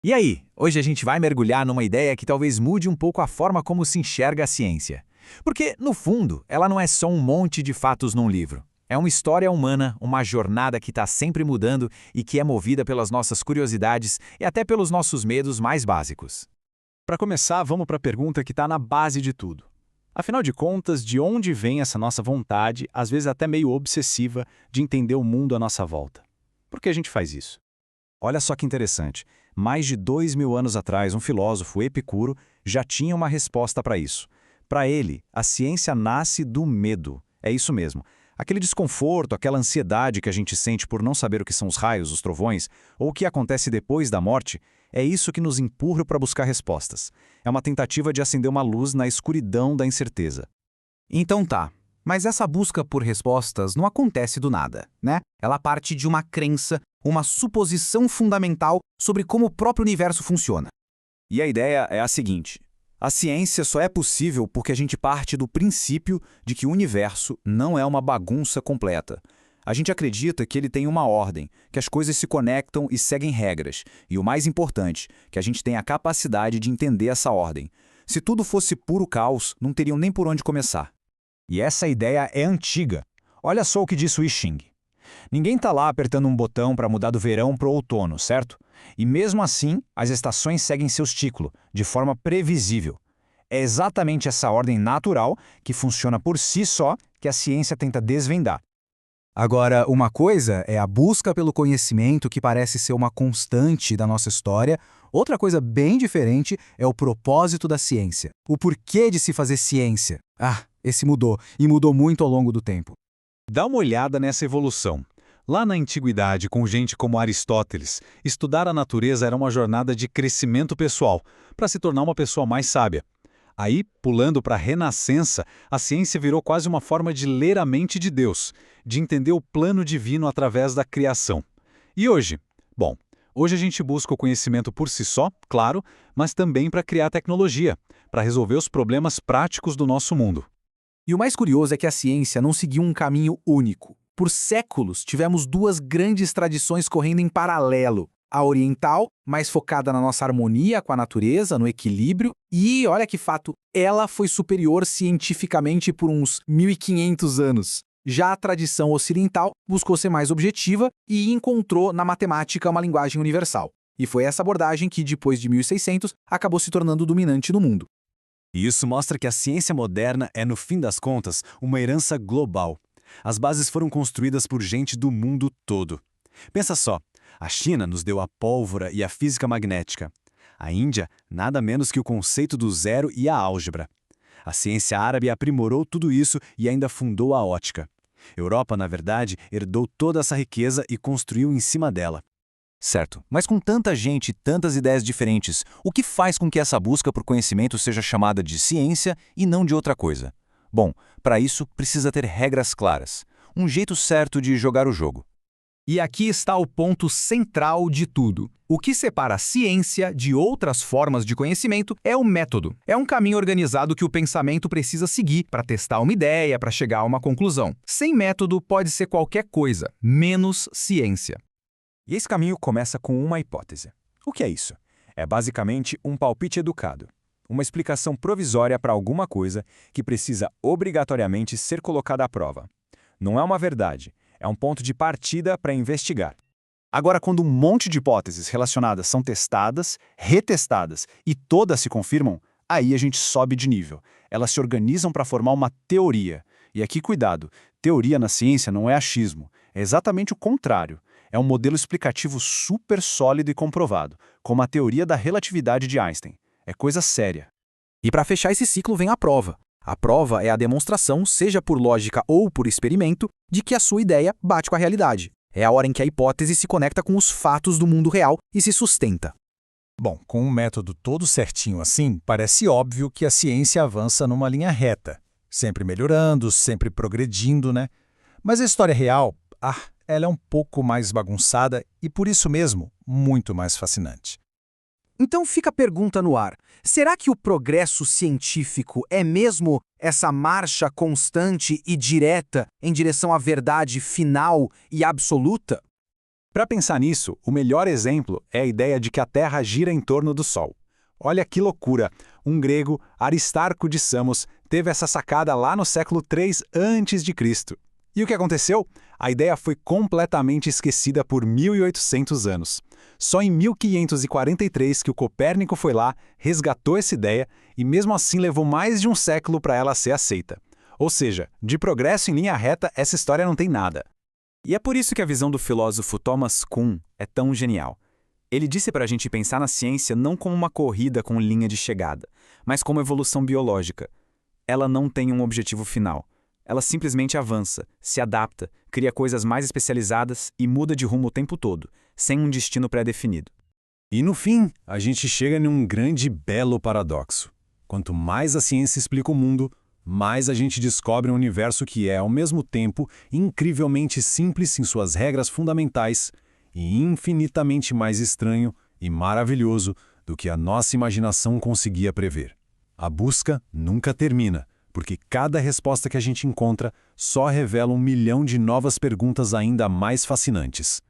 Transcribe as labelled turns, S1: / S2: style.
S1: E aí, hoje a gente vai mergulhar numa ideia que talvez mude um pouco a forma como se enxerga a ciência. Porque, no fundo, ela não é só um monte de fatos num livro. É uma história humana, uma jornada que está sempre mudando e que é movida pelas nossas curiosidades e até pelos nossos medos mais básicos.
S2: Para começar, vamos para a pergunta que está na base de tudo. Afinal de contas, de onde vem essa nossa vontade, às vezes até meio obsessiva, de entender o mundo à nossa volta? Por que a gente faz isso?
S3: Olha só que interessante. Mais de 2000 anos atrás, um filósofo, Epicuro, já tinha uma resposta para isso. Para ele, a ciência nasce do medo. É isso mesmo. Aquele desconforto, aquela ansiedade que a gente sente por não saber o que são os raios, os trovões, ou o que acontece depois da morte, é isso que nos empurra para buscar respostas. É uma tentativa de acender uma luz na escuridão da incerteza.
S4: Então tá, mas essa busca por respostas não acontece do nada, né? Ela parte de uma crença, uma suposição fundamental sobre como o próprio universo funciona.
S3: E a ideia é a seguinte: a ciência só é possível porque a gente parte do princípio de que o universo não é uma bagunça completa. A gente acredita que ele tem uma ordem, que as coisas se conectam e seguem regras, e o mais importante, que a gente tem a capacidade de entender essa ordem. Se tudo fosse puro caos, não teriam nem por onde começar.
S5: E essa ideia é antiga. Olha só o que disse o I Ching. Ninguém está lá apertando um botão para mudar do verão para o outono, certo? E mesmo assim, as estações seguem seu ciclo, de forma previsível. É exatamente essa ordem natural, que funciona por si só, que a ciência tenta desvendar.
S4: Agora, uma coisa é a busca pelo conhecimento que parece ser uma constante da nossa história. Outra coisa bem diferente é o propósito da ciência. O porquê de se fazer ciência. Esse mudou, e mudou muito ao longo do tempo.
S2: Dá uma olhada nessa evolução. Lá na antiguidade, com gente como Aristóteles, estudar a natureza era uma jornada de crescimento pessoal, para se tornar uma pessoa mais sábia. Aí, pulando para a Renascença, a ciência virou quase uma forma de ler a mente de Deus, de entender o plano divino através da criação. E hoje? Bom, hoje a gente busca o conhecimento por si só, claro, mas também para criar tecnologia, para resolver os problemas práticos do nosso mundo.
S4: E o mais curioso é que a ciência não seguiu um caminho único. Por séculos, tivemos duas grandes tradições correndo em paralelo. A oriental, mais focada na nossa harmonia com a natureza, no equilíbrio, e, olha que fato, ela foi superior cientificamente por uns 1500 anos. Já a tradição ocidental buscou ser mais objetiva e encontrou na matemática uma linguagem universal. E foi essa abordagem que, depois de 1600, acabou se tornando dominante no mundo.
S3: E isso mostra que a ciência moderna é, no fim das contas, uma herança global. As bases foram construídas por gente do mundo todo. Pensa só, a China nos deu a pólvora e a física magnética. A Índia, nada menos que o conceito do zero e a álgebra. A ciência árabe aprimorou tudo isso e ainda fundou a ótica. Europa, na verdade, herdou toda essa riqueza e construiu em cima dela. Certo, mas com tanta gente e tantas ideias diferentes, o que faz com que essa busca por conhecimento seja chamada de ciência e não de outra coisa? Bom, para isso precisa ter regras claras, um jeito certo de jogar o jogo.
S4: E aqui está o ponto central de tudo. O que separa a ciência de outras formas de conhecimento é o método. É um caminho organizado que o pensamento precisa seguir para testar uma ideia, para chegar a uma conclusão. Sem método pode ser qualquer coisa, menos ciência.
S3: E esse caminho começa com uma hipótese. O que é isso? É basicamente um palpite educado. Uma explicação provisória para alguma coisa que precisa obrigatoriamente ser colocada à prova. Não é uma verdade, é um ponto de partida para investigar. Agora, quando um monte de hipóteses relacionadas são testadas, retestadas e todas se confirmam, aí a gente sobe de nível. Elas se organizam para formar uma teoria. E aqui, cuidado, teoria na ciência não é achismo, é exatamente o contrário. É um modelo explicativo super sólido e comprovado, como a teoria da relatividade de Einstein. É coisa séria.
S4: E para fechar esse ciclo vem a prova. A prova é a demonstração, seja por lógica ou por experimento, de que a sua ideia bate com a realidade. É a hora em que a hipótese se conecta com os fatos do mundo real e se sustenta.
S5: Bom, com um método todo certinho assim, parece óbvio que a ciência avança numa linha reta, sempre melhorando, sempre progredindo, né? Mas a história real, ela é um pouco mais bagunçada e, por isso mesmo, muito mais fascinante.
S4: Então fica a pergunta no ar. Será que o progresso científico é mesmo essa marcha constante e direta em direção à verdade final e absoluta?
S2: Para pensar nisso, o melhor exemplo é a ideia de que a Terra gira em torno do Sol. Olha que loucura! Um grego, Aristarco de Samos, teve essa sacada lá no século III a.C. E o que aconteceu? A ideia foi completamente esquecida por 1800 anos. Só em 1543 que o Copérnico foi lá, resgatou essa ideia e mesmo assim levou mais de um século para ela ser aceita. Ou seja, de progresso em linha reta, essa história não tem nada.
S3: E é por isso que a visão do filósofo Thomas Kuhn é tão genial. Ele disse para a gente pensar na ciência não como uma corrida com linha de chegada, mas como evolução biológica. Ela não tem um objetivo final. Ela simplesmente avança, se adapta, cria coisas mais especializadas e muda de rumo o tempo todo, sem um destino pré-definido.
S2: E no fim, a gente chega num grande e belo paradoxo. Quanto mais a ciência explica o mundo, mais a gente descobre um universo que é, ao mesmo tempo, incrivelmente simples em suas regras fundamentais e infinitamente mais estranho e maravilhoso do que a nossa imaginação conseguia prever. A busca nunca termina, porque cada resposta que a gente encontra só revela 1 milhão de novas perguntas ainda mais fascinantes.